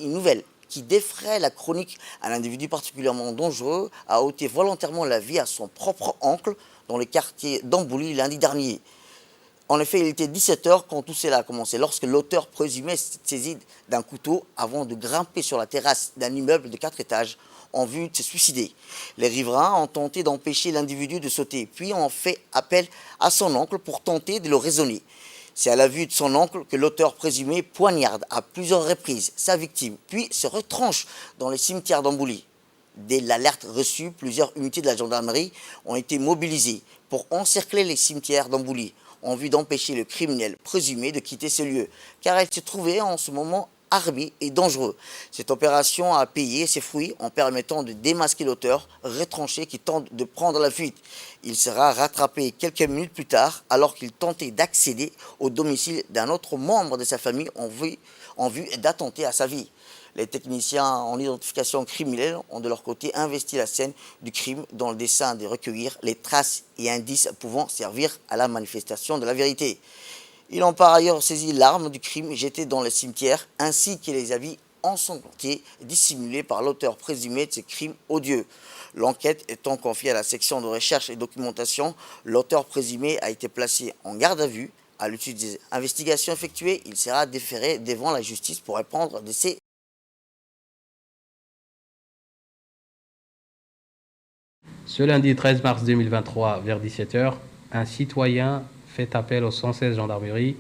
Une nouvelle qui défraie la chronique. Un individu particulièrement dangereux a ôté volontairement la vie à son propre oncle dans le quartier d'Ambouli lundi dernier. En effet, il était 17h quand tout cela a commencé, lorsque l'auteur présumé s'est saisi d'un couteau avant de grimper sur la terrasse d'un immeuble de 4 étages en vue de se suicider. Les riverains ont tenté d'empêcher l'individu de sauter, puis ont fait appel à son oncle pour tenter de le raisonner. C'est à la vue de son oncle que l'auteur présumé poignarde à plusieurs reprises sa victime, puis se retranche dans le cimetière d'Ambouli. Dès l'alerte reçue, plusieurs unités de la gendarmerie ont été mobilisées pour encercler les cimetières d'Ambouli en vue d'empêcher le criminel présumé de quitter ce lieu, car elle se trouvait en ce moment armé et dangereux. Cette opération a payé ses fruits en permettant de démasquer l'auteur retranché qui tente de prendre la fuite. Il sera rattrapé quelques minutes plus tard alors qu'il tentait d'accéder au domicile d'un autre membre de sa famille en vue d'attenter à sa vie. Les techniciens en identification criminelle ont de leur côté investi la scène du crime dans le dessein de recueillir les traces et indices pouvant servir à la manifestation de la vérité. Ils ont par ailleurs saisi l'arme du crime jetée dans le cimetière ainsi que les habits ensanglantés dissimulés par l'auteur présumé de ce crime odieux. L'enquête étant confiée à la section de recherche et documentation, l'auteur présumé a été placé en garde à vue. À l'issue des investigations effectuées, il sera déféré devant la justice pour répondre de ses... Ce lundi 13 mars 2023, vers 17h, un citoyen fait appel au 116 gendarmerie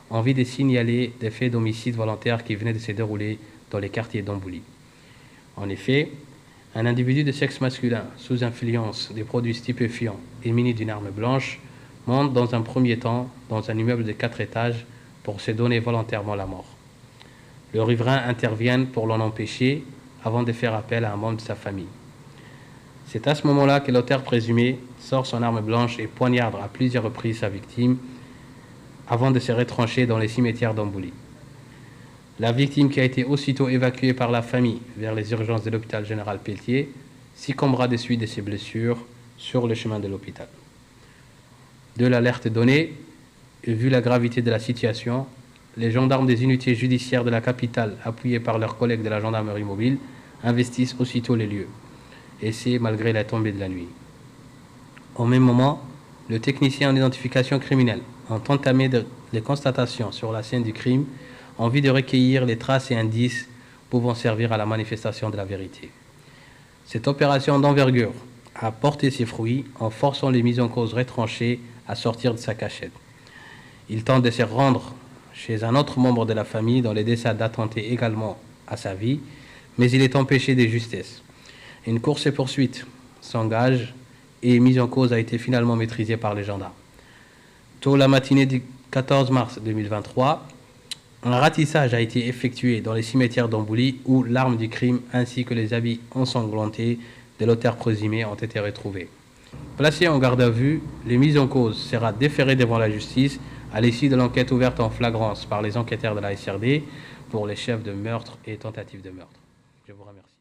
en vue de signaler des faits d'homicide volontaire qui venaient de se dérouler dans les quartiers d'Ambouli. En effet, un individu de sexe masculin, sous influence des produits stupéfiants et muni d'une arme blanche, monte dans un premier temps dans un immeuble de 4 étages pour se donner volontairement la mort. Les riverains interviennent pour l'en empêcher avant de faire appel à un membre de sa famille. C'est à ce moment-là que l'auteur présumé sort son arme blanche et poignarde à plusieurs reprises sa victime avant de se retrancher dans les cimetières d'Ambouli. La victime, qui a été aussitôt évacuée par la famille vers les urgences de l'hôpital général Pelletier, succombera de suite de ses blessures sur le chemin de l'hôpital. De l'alerte donnée, et vu la gravité de la situation, les gendarmes des unités judiciaires de la capitale, appuyés par leurs collègues de la gendarmerie mobile, investissent aussitôt les lieux, et c'est malgré la tombée de la nuit. Au même moment, le technicien en identification criminelle a entamé les constatations sur la scène du crime en vue de recueillir les traces et indices pouvant servir à la manifestation de la vérité. Cette opération d'envergure a porté ses fruits en forçant les mises en cause retranchées à sortir de sa cachette. Il tente de se rendre chez un autre membre de la famille dans le dessein d'attenter également à sa vie, mais il est empêché de justesse. Une course-poursuite s'engage et mise en cause a été finalement maîtrisée par les gendarmes. Tôt la matinée du 14 mars 2023, un ratissage a été effectué dans les cimetières d'Ambouli où l'arme du crime ainsi que les habits ensanglantés de l'auteur présumé ont été retrouvés. Placé en garde à vue, le mis en cause sera déféré devant la justice à l'issue de l'enquête ouverte en flagrance par les enquêteurs de la SRD pour les chefs de meurtre et tentatives de meurtre. Je vous remercie.